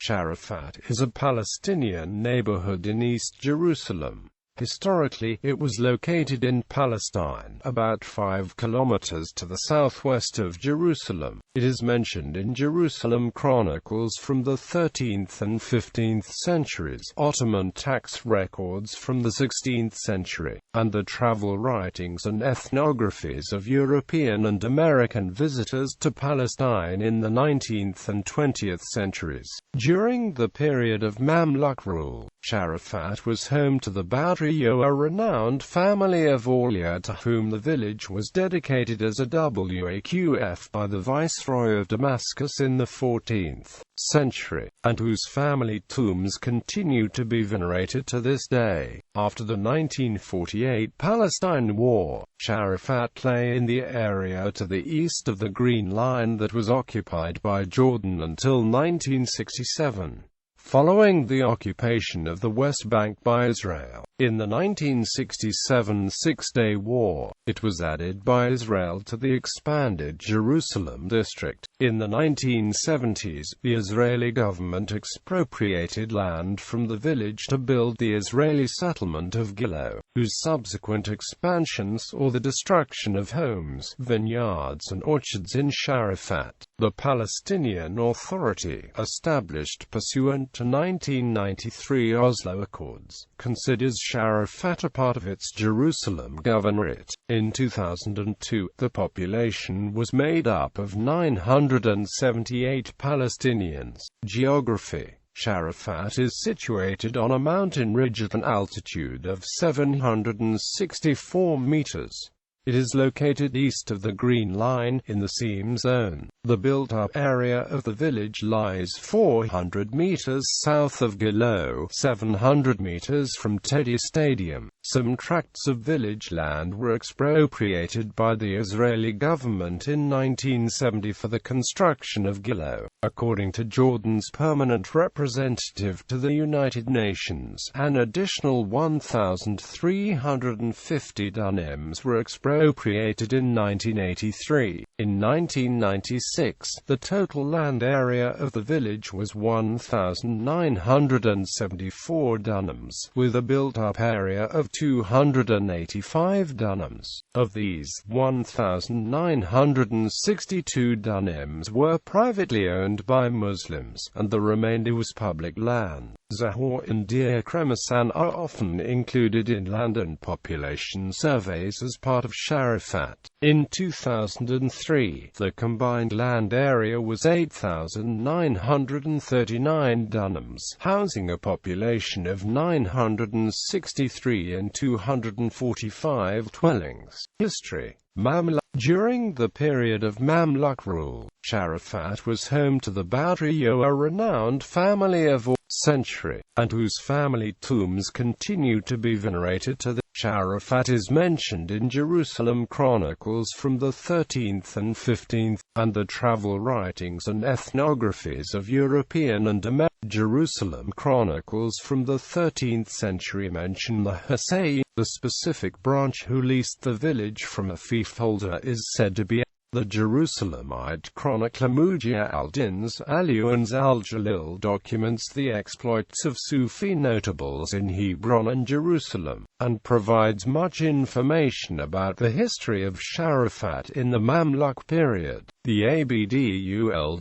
Sharafat is a Palestinian neighborhood in East Jerusalem. Historically, it was located in Palestine, about 5 kilometers to the southwest of Jerusalem. It is mentioned in Jerusalem chronicles from the 13th and 15th centuries, Ottoman tax records from the 16th century, and the travel writings and ethnographies of European and American visitors to Palestine in the 19th and 20th centuries. During the period of Mamluk rule, Sharafat was home to the Badriyya, a renowned family of awliya to whom the village was dedicated as a waqf by the viceroy of Damascus in the 14th century, and whose family tombs continue to be venerated to this day. After the 1948 Palestine War, Sharafat lay in the area to the east of the Green Line that was occupied by Jordan until 1967. Following the occupation of the West Bank by Israel, in the 1967 Six-Day War, it was added by Israel to the expanded Jerusalem district. In the 1970s, the Israeli government expropriated land from the village to build the Israeli settlement of Gilo, whose subsequent expansion saw the destruction of homes, vineyards and orchards in Sharafat. The Palestinian Authority, established pursuant to 1993 Oslo Accords, considers Sharafat a part of its Jerusalem Governorate. In 2002, the population was made up of 978 Palestinians. Geography: Sharafat is situated on a mountain ridge at an altitude of 764 meters. It is located east of the Green Line, in the seam zone. The built-up area of the village lies 400 meters south of Gilo, 700 meters from Teddy Stadium. Some tracts of village land were expropriated by the Israeli government in 1970 for the construction of Gilo. According to Jordan's permanent representative to the United Nations, an additional 1,350 dunams were expropriated in 1983. In 1996, the total land area of the village was 1,974 dunams, with a built-up area of 285 dunams. Of these, 1,962 dunams were privately owned by Muslims, and the remainder was public land. Zahor and Deer Kremasan are often included in land and population surveys as part of Sharafat. In 2003, the combined land area was 8,939 dunams, housing a population of 963 and 245 dwellings. History: Mamluk. During the period of Mamluk rule, Sharafat was home to the Badriyya, a renowned family of century, and whose family tombs continue to be venerated to this. Sharafat is mentioned in Jerusalem chronicles from the 13th and 15th, and the travel writings and ethnographies of European and American. Jerusalem chronicles from the 13th century mention the Hussein, the specific branch who leased the village from a fiefholder is said to be the Jerusalem.It chronicler Muhyiddin al-Din's Al-Uns al-Jalil documents the exploits of Sufi notables in Hebron and Jerusalem, and provides much information about the history of Sharafat in the Mamluk period. The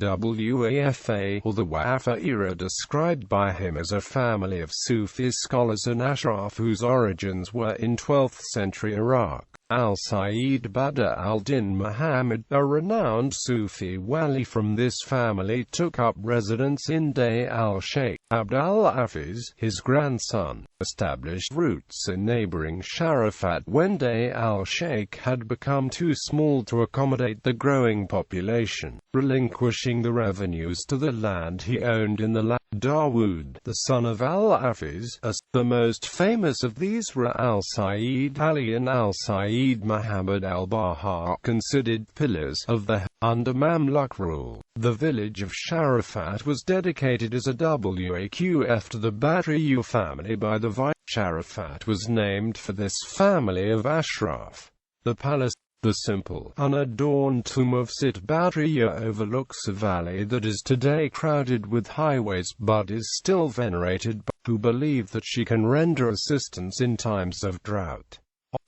Abdulwafa or the Wafa era described by him as a family of Sufi scholars and ashraf whose origins were in 12th century Iraq. Al-Sayyid Badr al-Din Muhammad, a renowned Sufi wali from this family, took up residence in Day al-Sheikh. Abd al-Hafiz, his grandson, established roots in neighboring Sharafat when Day al-Sheikh had become too small to accommodate the growing population, relinquishing the revenues to the land he owned in the land. Dawood, the son of al-Hafiz, the most famous of these were al-Sayyid Ali and al-Sayyid Muhammad al-Baha, considered pillars of the under Mamluk rule. The village of Sharafat was dedicated as a waqf to the Badriyya family by the Sharafat was named for this family of ashraf. The Palestinian The simple, unadorned tomb of Sit Badriyya overlooks a valley that is today crowded with highways but is still venerated by who believe that she can render assistance in times of drought.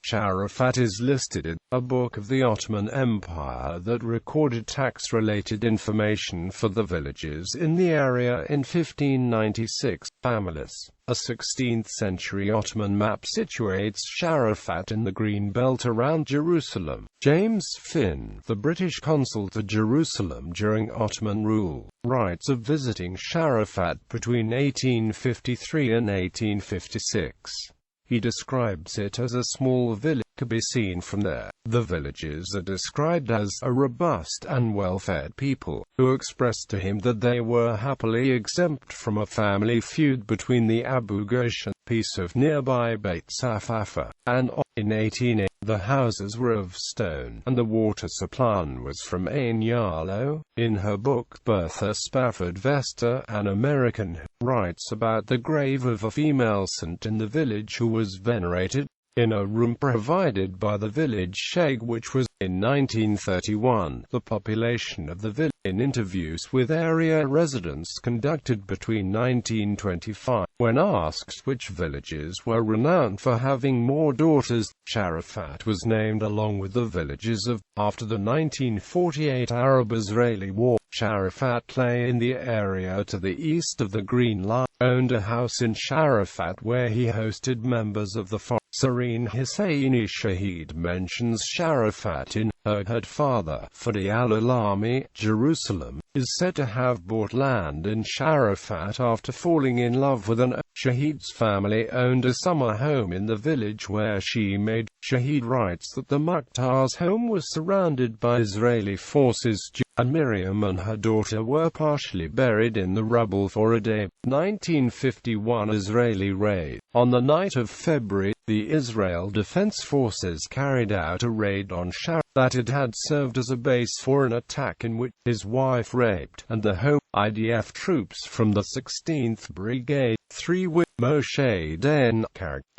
Sharafat is listed in a book of the Ottoman Empire that recorded tax-related information for the villages in the area in 1596. Mamluk, a 16th-century Ottoman map situates Sharafat in the green belt around Jerusalem. James Finn, the British consul to Jerusalem during Ottoman rule, writes of visiting Sharafat between 1853 and 1856. He describes it as a small village could be seen from there. The villagers are described as a robust and well-fed people, who expressed to him that they were happily exempt from a family feud between the Abu Ghosh and piece of nearby Beit Safafa, and in 1880 the houses were of stone, and the water supply was from Ynhockey. In her book Bertha Spafford Vester, an American who writes about the grave of a female saint in the village who was venerated in a room provided by the village sheikh, which was, in 1931, the population of the village. In interviews with area residents conducted between 1925, when asked which villages were renowned for having more daughters, Sharafat was named along with the villages of. After the 1948 Arab-Israeli War, Sharafat lay in the area to the east of the Green Line, owned a house in Sharafat where he hosted members of the Serene Husseini Shahid mentions Sharafat in her father, Fadi al-Alami. Jerusalem is said to have bought land in Sharafat after falling in love with an Shahid's family owned a summer home in the village where she made. Shahid writes that the Mukhtar's home was surrounded by Israeli forces, and Miriam and her daughter were partially buried in the rubble for a day. 1951 Israeli raid. On the night of February, the Israel Defense Forces carried out a raid on Sharafat that it had served as a base for an attack in which his wife raped, and the home. IDF troops from the 16th Brigade, 3 with Moshe Dayan,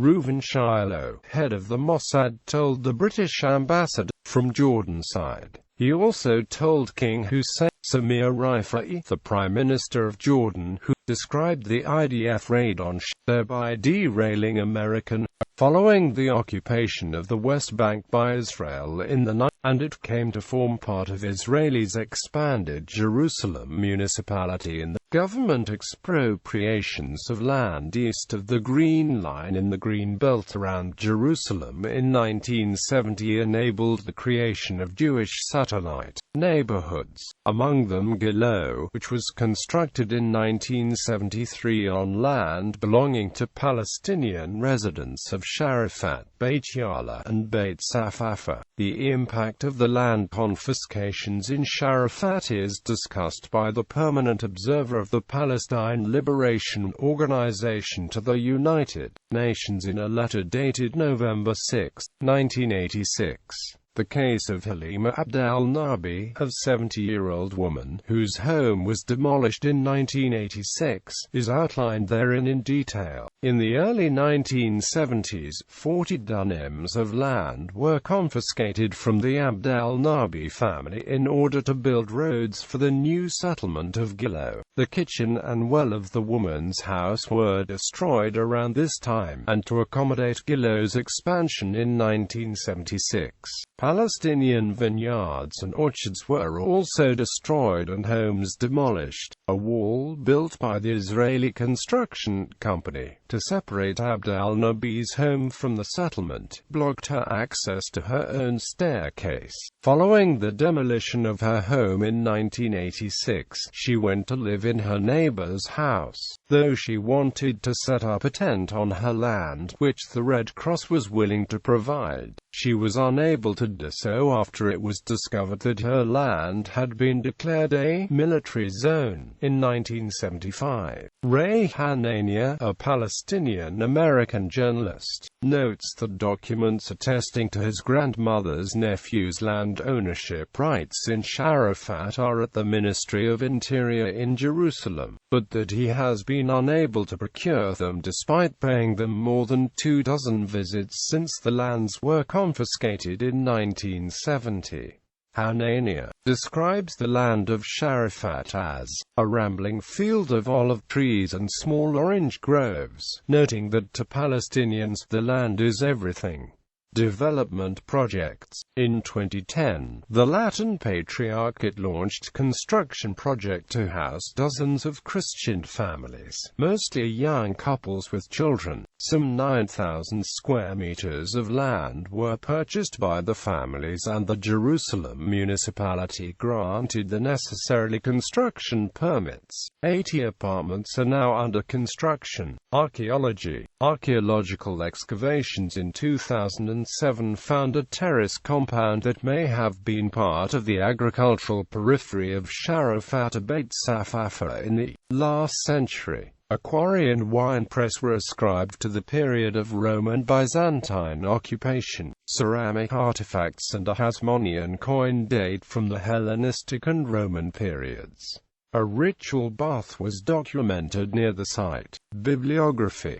Reuven Shiloh, head of the Mossad, told the British ambassador from Jordan side. He also told King Hussein Samir Rifai, the Prime Minister of Jordan, who described the IDF raid on thereby derailing American following the occupation of the West Bank by Israel in the night, and it came to form part of Israelis' expanded Jerusalem municipality in the government expropriations of land east of the Green Line in the Green Belt around Jerusalem in 1970 enabled the creation of Jewish satellite neighborhoods, among them Gilo, which was constructed in 1973 on land belonging to Palestinian residents of Sharafat, Beit Yala, and Beit Safafa. The impact of the land confiscations in Sharafat is discussed by the permanent observer of the Palestine Liberation Organization to the United Nations in a letter dated November 6, 1986. The case of Halima Abd al-Nabi, a 70-year-old woman, whose home was demolished in 1986, is outlined therein in detail. In the early 1970s, 40 dunams of land were confiscated from the Abd al-Nabi family in order to build roads for the new settlement of Gilo. The kitchen and well of the woman's house were destroyed around this time, and to accommodate Gilo's expansion in 1976. Palestinian vineyards and orchards were also destroyed and homes demolished. A wall built by the Israeli construction company to separate Abd al-Nabi's home from the settlement blocked her access to her own staircase. Following the demolition of her home in 1986, she went to live in her neighbor's house, though she wanted to set up a tent on her land, which the Red Cross was willing to provide. She was unable to do so after it was discovered that her land had been declared a military zone in 1975. Ray Hanania, a Palestinian-American journalist, notes that documents attesting to his grandmother's nephew's land ownership rights in Sharafat are at the Ministry of Interior in Jerusalem, but that he has been unable to procure them despite paying them more than 24 visits since the lands were confiscated in 1970. Hanania describes the land of Sharafat as a rambling field of olive trees and small orange groves, noting that to Palestinians the land is everything. Development projects. In 2010, the Latin Patriarchate launched construction project to house dozens of Christian families, mostly young couples with children. Some 9,000 square meters of land were purchased by the families, and the Jerusalem municipality granted the necessary construction permits. 80 apartments are now under construction. Archaeology. Archaeological excavations in 2007 found a terrace compound that may have been part of the agricultural periphery of Sharafat Beit Safafa in the last century. A quarry and wine press were ascribed to the period of Roman Byzantine occupation. Ceramic artifacts and a Hasmonean coin date from the Hellenistic and Roman periods. A ritual bath was documented near the site. Bibliography.